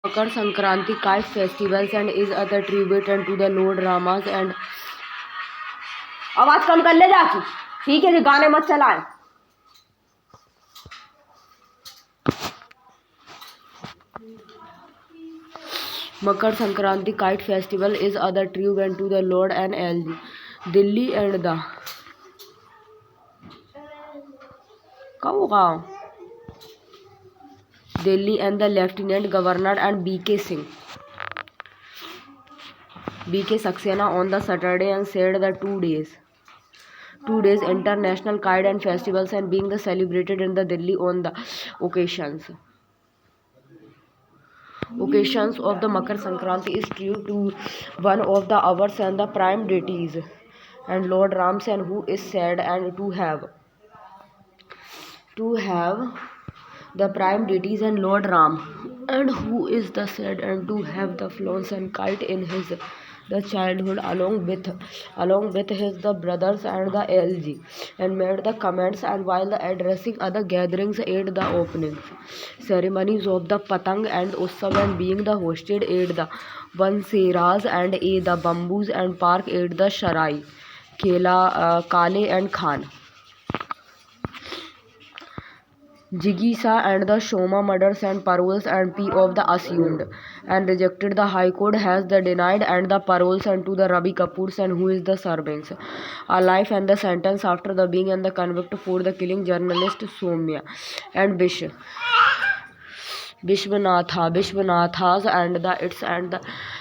Makar Sankranti kite festivals and is a tribute and to the Lord Ramas and आवाज कम कर ले जाकी। ठीक है जी, गाने मत चलाए। Makar Sankranti kite festival is other tribute to the Lord and LG. Delhi and the Delhi and the Lieutenant Governor and B.K. Singh. B.K. Saxena on the Saturday and said the 2 days international kite and festivals and being the celebrated in the Delhi on the occasions of the Makar Sankranti is true to one of the hours and the prime deities and Lord Ramsan, who is said and to have the prime deities and Lord Ram, and who is the said and to have the flown and kite in his the childhood along with his the brothers and the LG and made the comments and while the addressing other gatherings at the openings ceremonies of the Patang and Utsav and being the hosted at the Banseras and the Bamboos and Park at the Sharai Kale and Khan. Jigisa and the Shoma murders and paroles and P of the assumed and rejected. The High Court has the denied and the paroles and to the Ravi Kapoors and who is the servants a life and the sentence after the being and the convict for the killing journalist Soumya and Vishwanathas and the its and the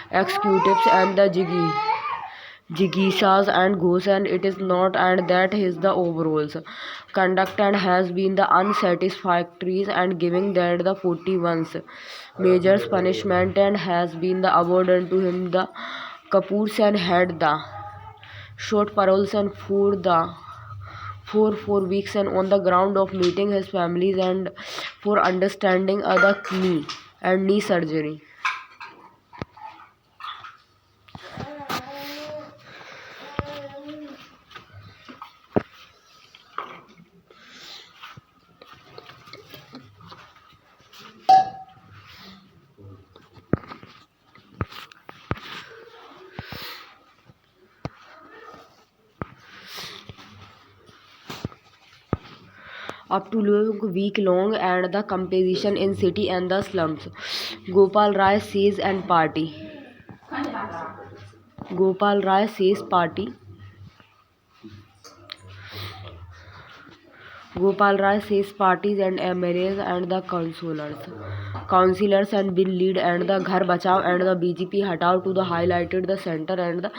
executives and the Jigisas and Ghosh and it is not and that is the overalls conduct and has been the unsatisfactory and giving that the 41's major punishment and has been the awarded to him the Kapoors and had the short paroles and for 4 weeks and on the ground of meeting his families and for understanding other knee surgery. Up to week long and the competition in city and the slums. Gopal Rai says and party. Gopal Rai says party. Gopal Rai says parties and MLAs and the councillors and bill lead and the Ghar Bachao and the BJP Hatao to the highlighted the center and the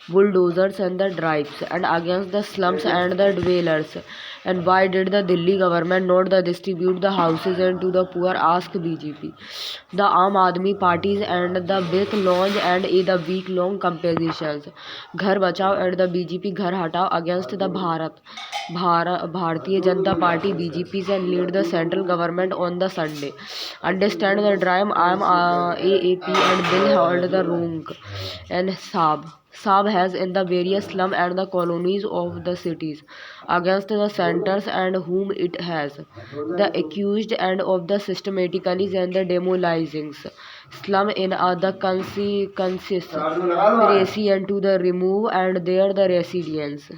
bulldozers and the drives and against the slums and the dwellers. And why did the Delhi government not the distribute the houses and to the poor? Ask BJP. The Aam Aadmi parties and the with launch and the week long competitions. Ghar Bachao and the BJP Ghar Hatao against the Bharatiya Janata Party BJP and lead the central government on the Sunday. Understand the drive I am AAP and bill held the wrong and Saab has in the various slum and the colonies of the cities against the centers and whom it has the accused and of the systematically and the demolizing slum in other conspiracy and to the remove and there the residents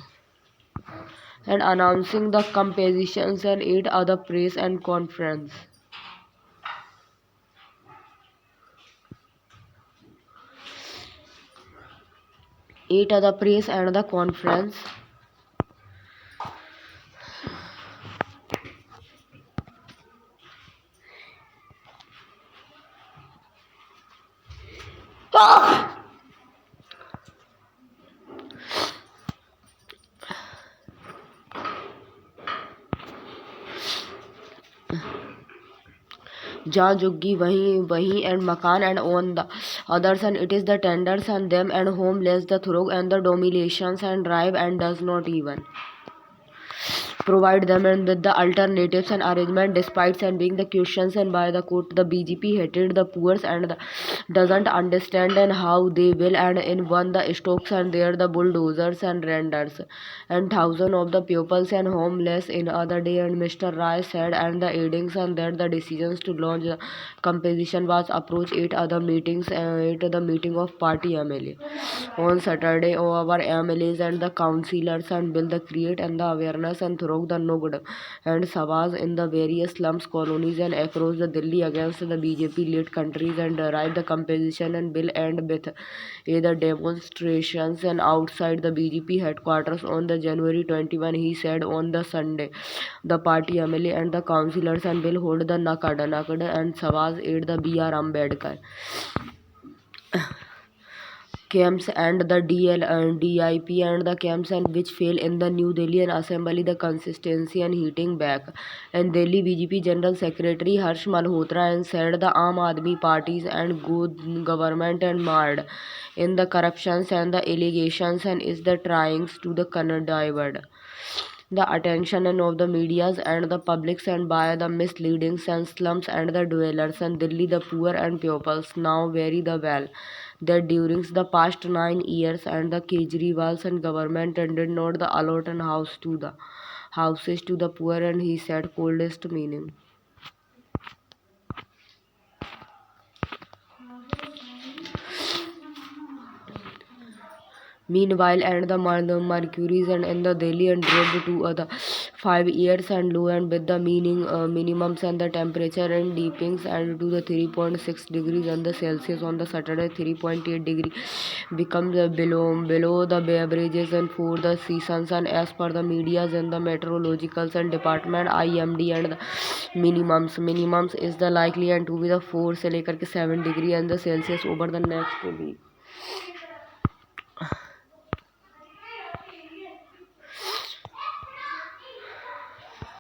and announcing the compositions and 8 other press and conference. 8 other press and the conference. जहाँ जुग्गी वहीं and makan and on the others and it is the tenders and them and homeless the through and the dominations and drive and does not even provide them and with the alternatives and arrangement despite and being the questions and by the court. The BJP hated the poor and doesn't understand and how they will and in one the stocks and there the bulldozers and renders and thousands of the pupils and homeless in other day. And Mr. Rai said and the aidings and that the decisions to launch the composition was approached eight other meetings at the meeting of party MLA on Saturday. Our MLAs and the councillors and will the create and the awareness and through the Nogd and Savas in the various slums, colonies and across the Delhi against the BJP-led countries and write the composition and bill end with the demonstrations and outside the BJP headquarters on the January 21. He said on the Sunday, the party MLA and the councillors and will hold the Nakad and Savas at the B.R. Ambedkar camps and the DIP and the camps and which fail in the New Delhi and Assembly the consistency and heating back. And Delhi BJP General Secretary Harsh Malhotra and said the Aam Aadmi parties and good government and marred in the corruptions and the allegations and is the tryings to the divert the attention and of the medias and the publics and by the misleadings and slums and the dwellers and Delhi the poor and pupils now very the well that during the past 9 years and the Kejriwal's and government and did not the allot and houses to the poor and he said coldest meaning. Meanwhile, and the mercuries and in the Delhi and dropped to the 5 years and low and with the minimums and the temperature and deepings and to the 3.6 degrees and the Celsius on the Saturday 3.8 degree becomes below the averages and for the seasons and as per the medias and the meteorologicals and department IMD and the minimums is the likely and to be the 4 से लेकर के 7 degree and the Celsius over the next week.